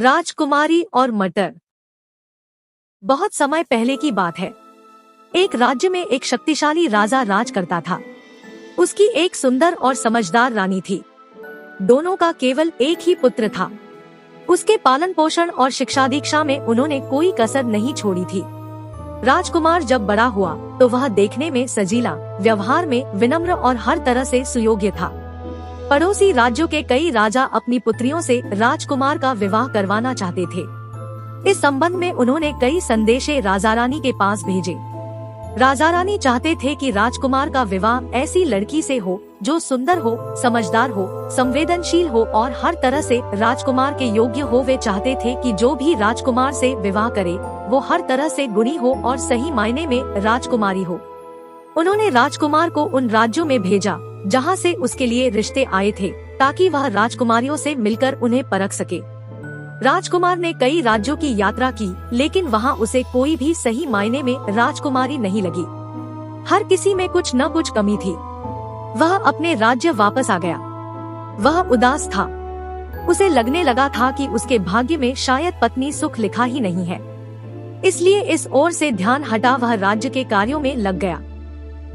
राजकुमारी और मटर। बहुत समय पहले की बात है। एक राज्य में एक शक्तिशाली राजा राज करता था। उसकी एक सुंदर और समझदार रानी थी। दोनों का केवल एक ही पुत्र था। उसके पालन पोषण और शिक्षा दीक्षा में उन्होंने कोई कसर नहीं छोड़ी थी। राजकुमार जब बड़ा हुआ तो वह देखने में सजीला, व्यवहार में विनम्र और हर तरह से सुयोग्य था। पड़ोसी राज्यों के कई राजा अपनी पुत्रियों से राजकुमार का विवाह करवाना चाहते थे। इस संबंध में उन्होंने कई संदेशे राजा रानी के पास भेजे। राजा रानी चाहते थे कि राजकुमार का विवाह ऐसी लड़की से हो जो सुंदर हो, समझदार हो, संवेदनशील हो और हर तरह से राजकुमार के योग्य हो। वे चाहते थे कि जो भी राजकुमार से विवाह करे वो हर तरह से गुणी हो और सही मायने में राजकुमारी हो। उन्होंने राजकुमार को उन राज्यों में भेजा जहां से उसके लिए रिश्ते आए थे, ताकि वह राजकुमारियों से मिलकर उन्हें परख सके। राजकुमार ने कई राज्यों की यात्रा की, लेकिन वहां उसे कोई भी सही मायने में राजकुमारी नहीं लगी। हर किसी में कुछ न कुछ कमी थी। वह अपने राज्य वापस आ गया। वह उदास था। उसे लगने लगा था कि उसके भाग्य में शायद पत्नी सुख लिखा ही नहीं है। इसलिए इस ओर से ध्यान हटा वह राज्य के कार्यों में लग गया।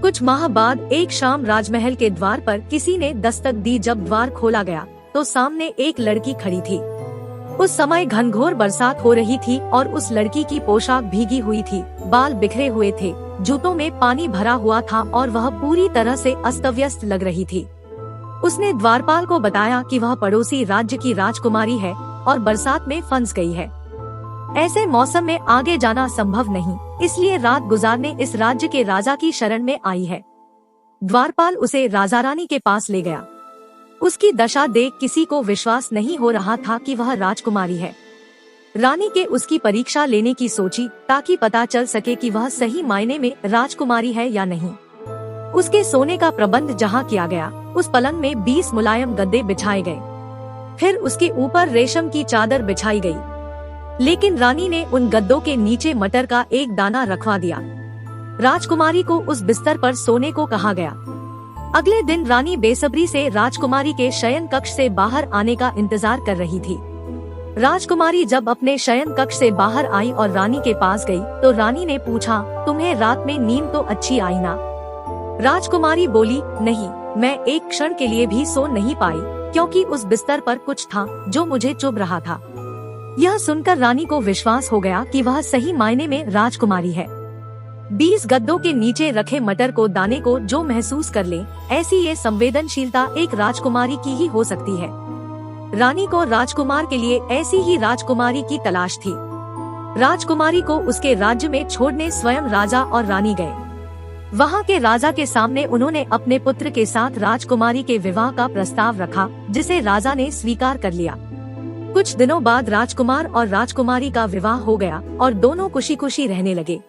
कुछ माह बाद एक शाम राजमहल के द्वार पर किसी ने दस्तक दी। जब द्वार खोला गया तो सामने एक लड़की खड़ी थी। उस समय घनघोर बरसात हो रही थी और उस लड़की की पोशाक भीगी हुई थी, बाल बिखरे हुए थे, जूतों में पानी भरा हुआ था और वह पूरी तरह से अस्त-व्यस्त लग रही थी। उसने द्वारपाल को बताया कि वह पड़ोसी राज्य की राजकुमारी है और बरसात में फंस गई है। ऐसे मौसम में आगे जाना संभव नहीं, इसलिए रात गुजारने इस राज्य के राजा की शरण में आई है। द्वारपाल उसे राजा रानी के पास ले गया। उसकी दशा देख किसी को विश्वास नहीं हो रहा था कि वह राजकुमारी है। रानी के उसकी परीक्षा लेने की सोची, ताकि पता चल सके कि वह सही मायने में राजकुमारी है या नहीं। उसके सोने का प्रबंध जहाँ किया गया, उस पलंग में 20 मुलायम गद्दे बिछाए गए। फिर उसके ऊपर रेशम की चादर बिछाई गई। लेकिन रानी ने उन गद्दों के नीचे मटर का एक दाना रखवा दिया। राजकुमारी को उस बिस्तर पर सोने को कहा गया। अगले दिन रानी बेसब्री से राजकुमारी के शयन कक्ष से बाहर आने का इंतजार कर रही थी। राजकुमारी जब अपने शयन कक्ष से बाहर आई और रानी के पास गई, तो रानी ने पूछा, तुम्हें रात में नींद तो अच्छी आई ना? राजकुमारी बोली, नहीं, मैं एक क्षण के लिए भी सो नहीं पाई, क्योंकि उस बिस्तर पर कुछ था जो मुझे चुभ रहा था। यह सुनकर रानी को विश्वास हो गया कि वह सही मायने में राजकुमारी है। 20 गद्दों के नीचे रखे मटर को दाने को जो महसूस कर ले, ऐसी ये संवेदनशीलता एक राजकुमारी की ही हो सकती है। रानी को राजकुमार के लिए ऐसी ही राजकुमारी की तलाश थी। राजकुमारी को उसके राज्य में छोड़ने स्वयं राजा और रानी गए। वहाँ के राजा के सामने उन्होंने अपने पुत्र के साथ राजकुमारी के विवाह का प्रस्ताव रखा, जिसे राजा ने स्वीकार कर लिया। कुछ दिनों बाद राजकुमार और राजकुमारी का विवाह हो गया और दोनों खुशी खुशी रहने लगे।